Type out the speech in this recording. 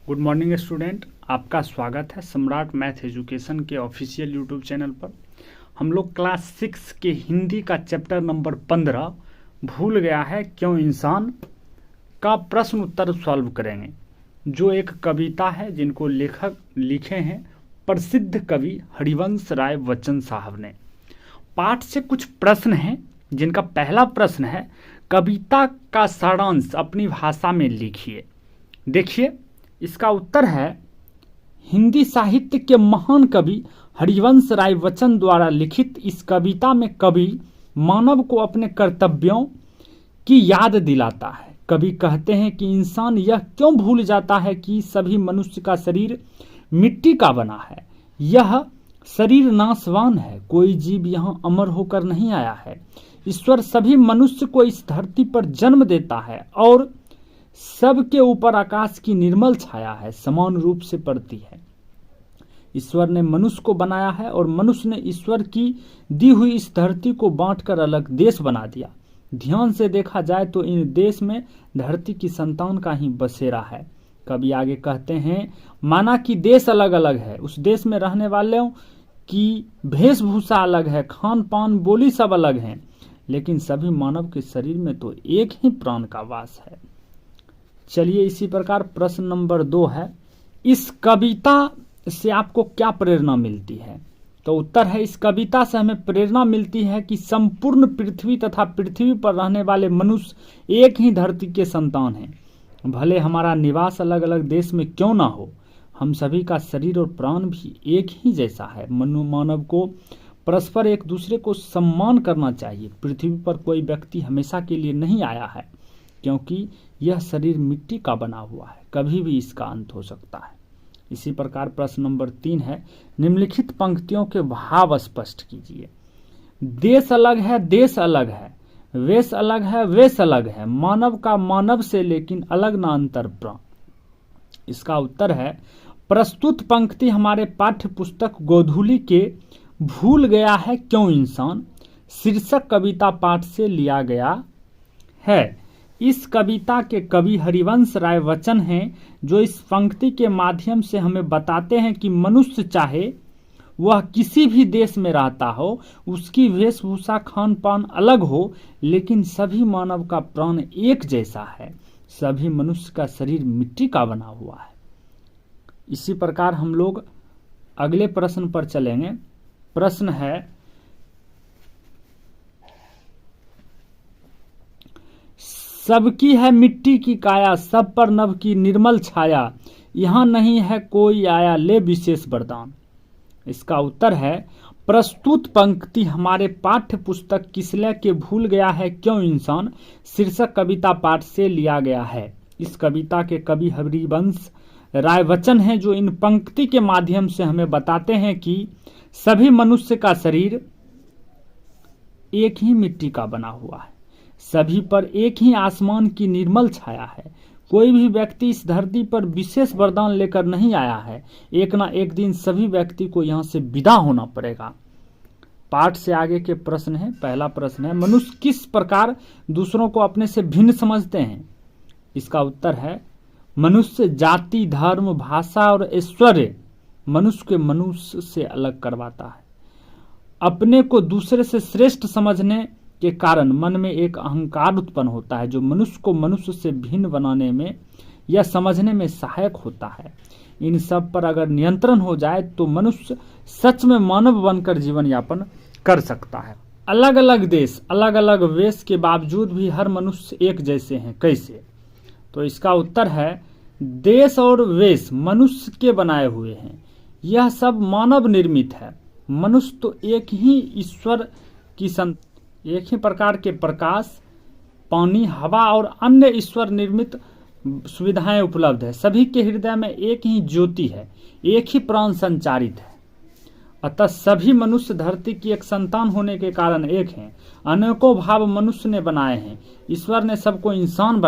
Good morning student, आपका स्वागत है सम्राट मैथ एजुकेशन के ऑफिशियल यूट्यूब चैनल पर। हम लोग क्लास 6 के हिंदी का चैप्टर नंबर 15 भूल गया है क्यों इंसान का प्रश्न उत्तर सॉल्व करेंगे, जो एक कविता है जिनको लेखक लिखे हैं प्रसिद्ध कवि हरिवंश राय बच्चन साहब ने। पाठ से कुछ प्रश्न हैं जिनका पहला प्रश्न है, कविता का सारांश अपनी भाषा में लिखिए। देखिए, इसका उत्तर है हिंदी साहित्य के महान कवि हरिवंश राय बच्चन द्वारा लिखित इस कविता में कवि मानव को अपने कर्तव्यों की याद दिलाता है। कवि कहते हैं कि इंसान यह क्यों भूल जाता है कि सभी मनुष्य का शरीर मिट्टी का बना है। यह शरीर नाशवान है, कोई जीव यहाँ अमर होकर नहीं आया है। ईश्वर सभी मनुष्य को इस धरती पर जन्म देता है और सबके ऊपर आकाश की निर्मल छाया है समान रूप से पड़ती है। ईश्वर ने मनुष्य को बनाया है और मनुष्य ने ईश्वर की दी हुई इस धरती को बांटकर अलग देश बना दिया। ध्यान से देखा जाए तो इन देश में धरती की संतान का ही बसेरा है। कभी आगे कहते हैं, माना कि देश अलग अलग है, उस देश में रहने वालों की वेशभूषा अलग है, खान पान बोली सब अलग है, लेकिन सभी मानव के शरीर में तो एक ही प्राण का वास है। चलिए, इसी प्रकार प्रश्न नंबर 2 है, इस कविता से आपको क्या प्रेरणा मिलती है? तो उत्तर है, इस कविता से हमें प्रेरणा मिलती है कि संपूर्ण पृथ्वी तथा पृथ्वी पर रहने वाले मनुष्य एक ही धरती के संतान हैं। भले हमारा निवास अलग अलग देश में क्यों ना हो, हम सभी का शरीर और प्राण भी एक ही जैसा है। मानव को परस्पर एक दूसरे को सम्मान करना चाहिए। पृथ्वी पर कोई व्यक्ति हमेशा के लिए नहीं आया है, क्योंकि यह शरीर मिट्टी का बना हुआ है, कभी भी इसका अंत हो सकता है। इसी प्रकार प्रश्न नंबर 3 है, निम्नलिखित पंक्तियों के भाव स्पष्ट कीजिए। देश अलग है, देश अलग है, वेश अलग है, वेश अलग है, मानव का मानव से लेकिन अलग ना अंतर प्राण। इसका उत्तर है, प्रस्तुत पंक्ति हमारे पाठ्य पुस्तक गोधूली के भूल गया है क्यों इंसान शीर्षक कविता पाठ से लिया गया है। इस कविता के कवि हरिवंश राय बच्चन हैं, जो इस पंक्ति के माध्यम से हमें बताते हैं कि मनुष्य चाहे वह किसी भी देश में रहता हो, उसकी वेशभूषा खान पान अलग हो, लेकिन सभी मानव का प्राण एक जैसा है। सभी मनुष्य का शरीर मिट्टी का बना हुआ है। इसी प्रकार हम लोग अगले प्रश्न पर चलेंगे। प्रश्न है, सबकी है मिट्टी की काया, सब पर नभ की निर्मल छाया, यहाँ नहीं है कोई आया ले विशेष वरदान। इसका उत्तर है, प्रस्तुत पंक्ति हमारे पाठ्य पुस्तक किसलय के भूल गया है क्यों इंसान शीर्षक कविता पाठ से लिया गया है। इस कविता के कवि हरिवंश राय बच्चन हैं, जो इन पंक्ति के माध्यम से हमें बताते हैं कि सभी मनुष्य का शरीर एक ही मिट्टी का बना हुआ है, सभी पर एक ही आसमान की निर्मल छाया है। कोई भी व्यक्ति इस धरती पर विशेष वरदान लेकर नहीं आया है। एक ना एक दिन सभी व्यक्ति को यहाँ से विदा होना पड़ेगा। पाठ से आगे के प्रश्न है। पहला प्रश्न है, मनुष्य किस प्रकार दूसरों को अपने से भिन्न समझते हैं। इसका उत्तर है, मनुष्य जाति धर्म भाषा और ऐश्वर्य मनुष्य के मनुष्य से अलग करवाता है। अपने को दूसरे से श्रेष्ठ समझने के कारण मन में एक अहंकार उत्पन्न होता है, जो मनुष्य को मनुष्य से भिन्न बनाने में या समझने में सहायक होता है। इन सब पर अगर नियंत्रण हो जाए तो मनुष्य सच में मानव बनकर जीवन यापन कर सकता है। अलग अलग देश अलग अलग वेश के बावजूद भी हर मनुष्य एक जैसे हैं। कैसे? तो इसका उत्तर है, देश और वेश मनुष्य के बनाए हुए हैं। यह सब मानव निर्मित है। मनुष्य तो एक ही ईश्वर की एक ही प्रकार के प्रकाश, पानी, हवा और अन्य ईश्वर निर्मित सुविधाएं उपलब्ध है। सभी के हृदय में एक ही ज्योति है, एक ही प्राण संचारित है। अतः सभी मनुष्य धरती की एक संतान होने के कारण एक हैं। अनेकों भाव मनुष्य ने बनाए हैं। ईश्वर ने सबको इंसान बनाया।